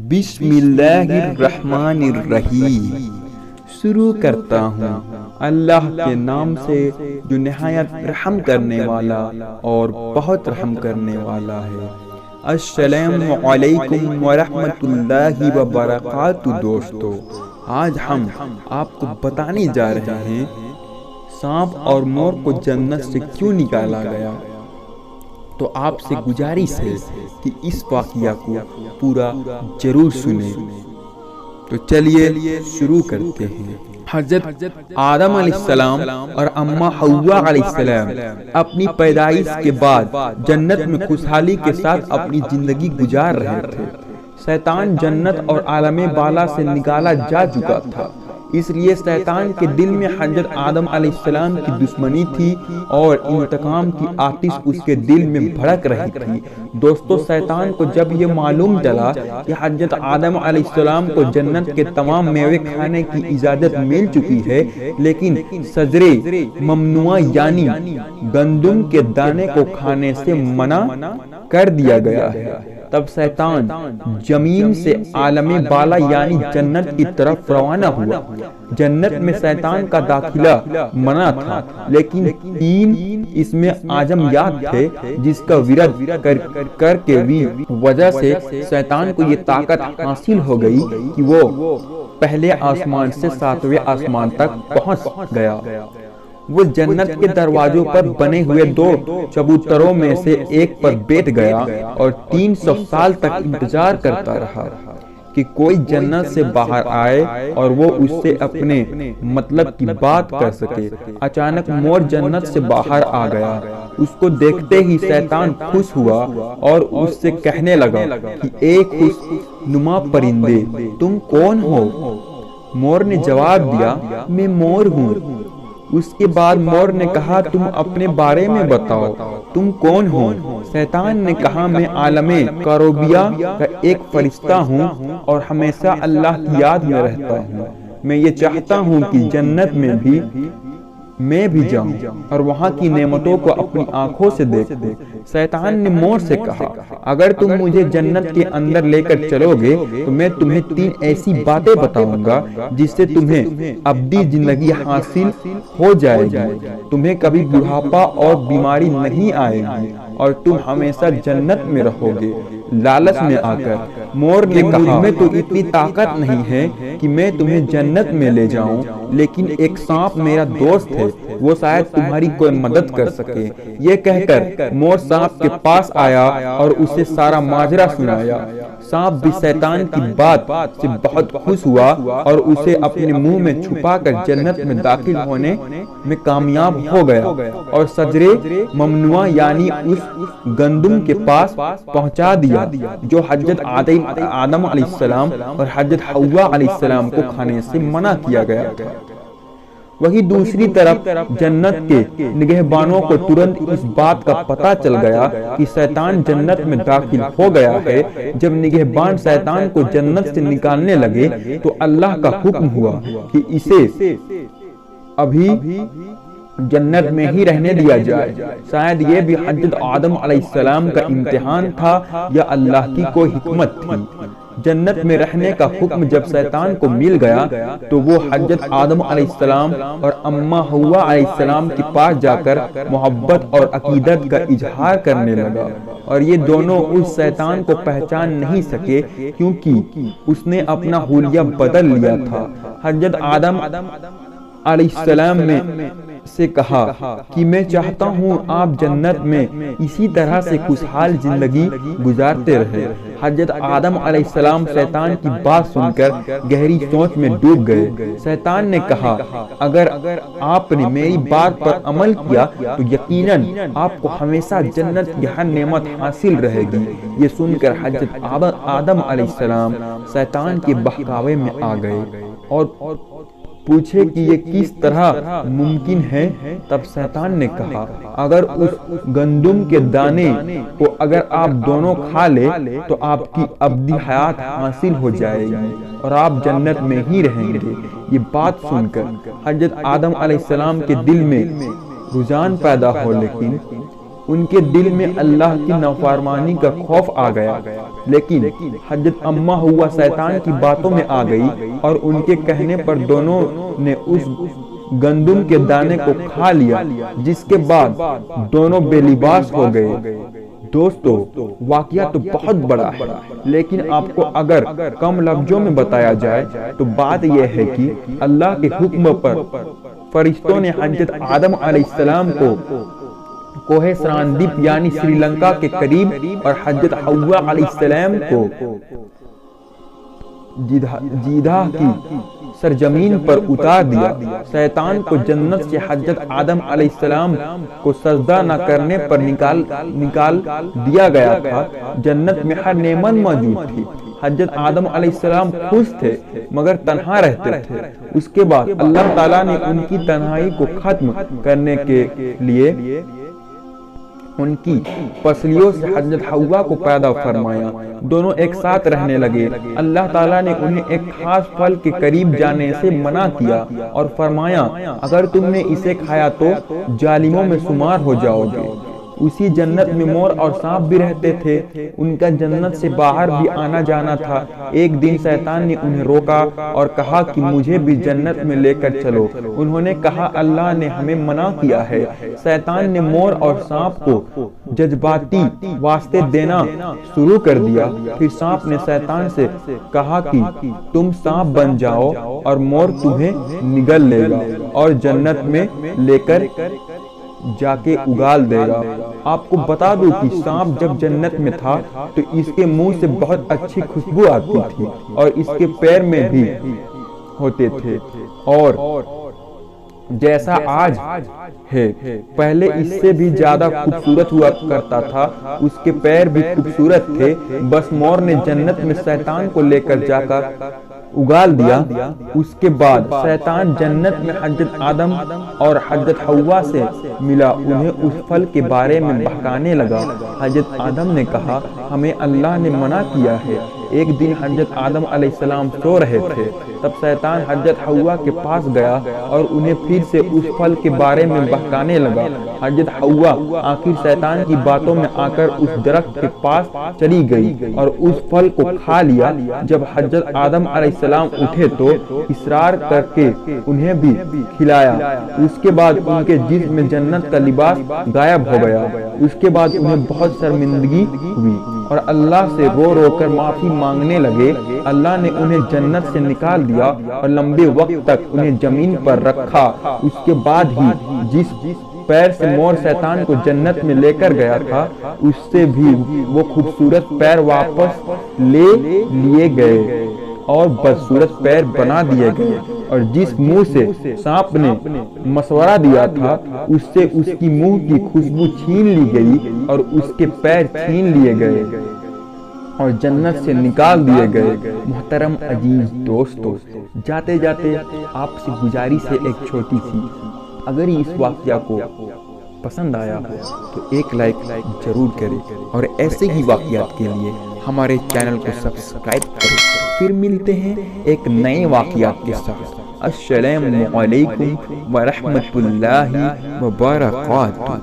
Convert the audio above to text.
بسم اللہ الرحمن الرحیم۔ شروع کرتا ہوں اللہ کے نام سے جو نہایت رحم کرنے والا اور بہت رحم کرنے والا ہے۔ السلام علیکم ورحمۃ اللہ وبرکاتہ۔ دوستو، آج ہم آپ کو بتانے جا رہے ہیں سانپ اور مور کو جنت سے کیوں نکالا گیا۔ تو آپ سے گزارش ہے کہ اس واقعہ کو پورا ضرور سنیں۔ تو چلیے شروع کرتے ہیں۔ حضرت آدم علیہ السلام اور اماں حوا علیہ السلام اپنی پیدائش کے بعد جنت میں خوشحالی کے ساتھ اپنی زندگی گزار رہے تھے۔ شیطان جنت اور عالم بالا سے نکالا جا چکا تھا، اس لیے شیطان کے دل میں حضرت آدم علیہ السلام کی دشمنی تھی اور انتقام کی آتش اس کے دل میں بھڑک رہی تھی۔ دوستو، شیطان کو جب یہ معلوم چلا کہ حضرت آدم علیہ السلام کو جنت کے تمام میوے کھانے کی اجازت مل چکی ہے، لیکن شجرے ممنوعہ یعنی گندم کے دانے کو کھانے سے منع کر دیا گیا ہے، تب شیطان زمین سے عالم بالا یعنی جنت کی طرف روانہ ہوا۔ جنت میں شیطان کا داخلہ منع تھا، لیکن تین اس میں اعظمیات تھے جس کا ورد کر کے بھی وجہ سے شیطان کو یہ طاقت حاصل ہو گئی کہ وہ پہلے آسمان سے ساتویں آسمان تک پہنچ گیا۔ وہ جنت کے دروازوں پر بنے ہوئے دو چبوتروں میں سے ایک پر بیٹھ گیا اور 300 سال تک انتظار کرتا رہا کہ کوئی جنت سے باہر آئے اور وہ اس سے اپنے مطلب کی بات کر سکے۔ اچانک مور جنت سے باہر آ گیا۔ اس کو دیکھتے ہی شیطان خوش ہوا اور اس سے کہنے لگا کہ اے خوش نما پرندے، تم کون ہو؟ مور نے جواب دیا، میں مور ہوں۔ اس کے بعد مور نے کہا، تم اپنے بارے میں بتاؤ، تم کون ہو؟ شیطان نے کہا، میں عالم کروبیہ کا ایک فرشتہ ہوں اور ہمیشہ اللہ کی یاد میں رہتا ہوں۔ میں یہ چاہتا ہوں کہ جنت میں بھی جاؤں اور وہاں کی نعمتوں کو اپنی آنکھوں سے دیکھوں۔ شیطان نے مور سے کہا، اگر تم مجھے جنت کے اندر لے کر چلو گے تو میں تمہیں 3 ایسی باتیں بتاؤں گا جس سے تمہیں ابدی زندگی حاصل ہو جائے گی، تمہیں کبھی بڑھاپا اور بیماری نہیں آئے گی اور تم ہمیشہ جنت میں رہو گے۔ لالچ میں آ کر مور نے کہا، میں تو اتنی طاقت نہیں ہے کہ میں تمہیں جنت میں لے جاؤں، لیکن ایک سانپ میرا دوست ہے، وہ شاید تمہاری کوئی مدد کر سکے۔ یہ کہہ کر مور سانپ کے پاس آیا اور اسے سارا ماجرا سنایا۔ سانپ بھی شیطان کی بات سے بہت خوش ہوا اور اسے اپنے منہ میں چھپا کر جنت میں داخل ہونے میں کامیاب ہو گیا اور شجرے ممنوعہ یعنی اس گندم کے پاس پہنچا دیا جو حضرت آدم علیہ السلام اور حضرت حوا علیہ السلام کو کھانے سے منع کیا گیا تھا۔ وہی دوسری طرف جنت کے نگہبانوں کو ترنت اس بات کا پتہ چل گیا کہ شیطان جنت میں داخل ہو گیا ہے۔ جب نگہبان شیطان کو جنت سے نکالنے لگے تو اللہ کا حکم ہوا کہ اسے ابھی جنت میں ہی رہنے دیا جائے۔ شاید یہ بھی حضرت آدم علیہ السلام کا امتحان تھا یا اللہ کی کوئی حکمت تھی۔ جنت میں رہنے کا حکم جب شیطان کو مل گیا تو وہ حضرت آدم علیہ السلام اور اماں حوا علیہ السلام کے پاس جا کر محبت اور عقیدت کا اظہار کرنے لگا، اور یہ دونوں اس شیطان کو پہچان نہیں سکے کیونکہ اس نے اپنا حلیہ بدل لیا تھا۔ حضرت آدم علیہ السلام نے سے کہا کہ میں چاہتا ہوں آپ جنت میں اسی طرح سے خوشحال زندگی گزارتے رہے۔ حضرت آدم علیہ السلام شیطان کی بات سن کر گہری سوچ میں ڈوب گئے۔ شیطان نے کہا، اگر آپ نے میری بات پر عمل کیا تو یقیناً آپ کو ہمیشہ جنت کی ہر نعمت حاصل رہے گی۔ یہ سن کر حضرت آدم علیہ السلام شیطان کے بہکاوے میں آ گئے اور پوچھے کہ یہ کس طرح ممکن ہے؟ تب شیطان نے کہا، اگر اس گندم کے دانے کو اگر آپ دونوں کھا لے تو آپ کی ابدی حیات حاصل ہو جائے گی اور آپ جنت میں ہی رہیں گے۔ یہ بات سن کر حضرت آدم علیہ السلام کے دل میں رجحان پیدا ہو، لیکن ان کے دل میں اللہ کی نافرمانی کا خوف آ گیا، لیکن حضرت اماں ہوا شیطان کی باتوں میں آ گئی اور ان کے کہنے پر دونوں نے اس گندم کے دانے کو کھا لیا، جس کے بعد دونوں بے لباس ہو گئے۔ دوستو، واقعہ تو بہت بڑا ہے، لیکن آپ کو اگر کم لفظوں میں بتایا جائے تو بات یہ ہے کہ اللہ کے حکم پر فرشتوں نے حضرت آدم علیہ السلام کو کوہ سراندیپ یعنی سری لنکا کے قریب اور حضرت حوا علیہ السلام کو جیدہ کی سرزمین پر اتار دیا۔ شیطان کو جنت سے حضرت آدم علیہ السلام کو سجدہ نہ کرنے پر نکال دیا گیا تھا۔ جنت میں ہر نعمت موجود تھی۔ حضرت آدم علیہ السلام خوش تھے مگر تنہا رہتے تھے۔ اس کے بعد اللہ تعالیٰ نے ان کی تنہائی کو ختم کرنے کے لیے ان کی پسلیوں سے حضرت حوا کو پیدا فرمایا۔ دونوں ایک ساتھ رہنے لگے۔ اللہ تعالیٰ نے انہیں ایک خاص پھل کے قریب جانے سے منع کیا اور فرمایا، اگر تم نے اسے کھایا تو ظالموں میں شمار ہو جاؤ گے۔ اسی جنت میں مور اور سانپ بھی رہتے تھے۔ ان کا جنت سے باہر بھی آنا جانا تھا۔ ایک دن شیطان نے انہیں روکا اور کہا کہ مجھے بھی جنت میں لے کر چلو۔ انہوں نے کہا، اللہ نے ہمیں منع کیا ہے۔ شیطان نے مور اور سانپ کو جذباتی واسطے دینا شروع کر دیا۔ پھر سانپ نے شیطان سے کہا کہ تم سانپ بن جاؤ اور مور تمہیں نگل لے گا اور جنت میں لے کر جا کے اگال دے گا۔ آپ کو بتا دوں کہ سانپ جب جنت میں تھا تو اس کے منہ سے بہت اچھی خوشبو آتی تھی اور اس کے پیر میں بھی ہوتے تھے اور جیسا آج ہے پہلے اس سے بھی زیادہ خوبصورت ہوا کرتا تھا۔ اس کے پیر بھی خوبصورت تھے۔ بس مور نے جنت میں شیطان کو لے کر جا کر اگال دیا۔ اس کے بعد شیطان جنت میں حضرت آدم اور حضرت حوا سے ملا، انہیں اس پھل کے بارے میں بہکانے لگا۔ حضرت آدم نے کہا، ہمیں اللہ نے منع کیا ہے۔ ایک دن حضرت آدم علیہ السلام سو رہے تھے، تب شیطان حضرت حوا کے پاس گیا اور انہیں پھر سے اس پھل کے بارے میں بہکانے لگا۔ حضرت حوا آخر شیطان کی باتوں میں آ کر اس درخت کے پاس چلی گئی اور اس پھل کو کھا لیا۔ جب حضرت آدم علیہ السلام اٹھے تو اصرار کر کے انہیں بھی کھلایا۔ اس کے بعد ان کے جسم میں جنت کا لباس غائب ہو گیا۔ اس کے بعد انہیں بہت شرمندگی ہوئی اور اللہ سے رو رو کر معافی مانگنے لگے۔ اللہ نے انہیں جنت سے نکال دیا اور لمبے وقت تک انہیں زمین پر رکھا۔ اس کے بعد ہی جس پیر سے مور شیطان کو جنت میں لے کر گیا تھا، اس سے بھی وہ خوبصورت پیر واپس لے لیے گئے اور بدصورت پیر بنا دیے گئے، اور جس منہ سے سانپ نے مشورہ دیا تھا اس سے اس کی منہ کی خوشبو چھین لی گئی اور اس کے پیر چھین لیے گئے اور جنت سے نکال دیے گئے۔ محترم عزیز دوستو، جاتے جاتے آپ سے گزارش ہے ایک چھوٹی سی، اگر اس واقعہ کو پسند آیا ہو تو ایک لائک ضرور کریں اور ایسے ہی واقعات کے لیے ہمارے چینل کو سبسکرائب کریں۔ پھر ملتے ہیں ایک نئے واقعات کے ساتھ۔ السلام علیکم ورحمۃ اللہ وبرکاتہ۔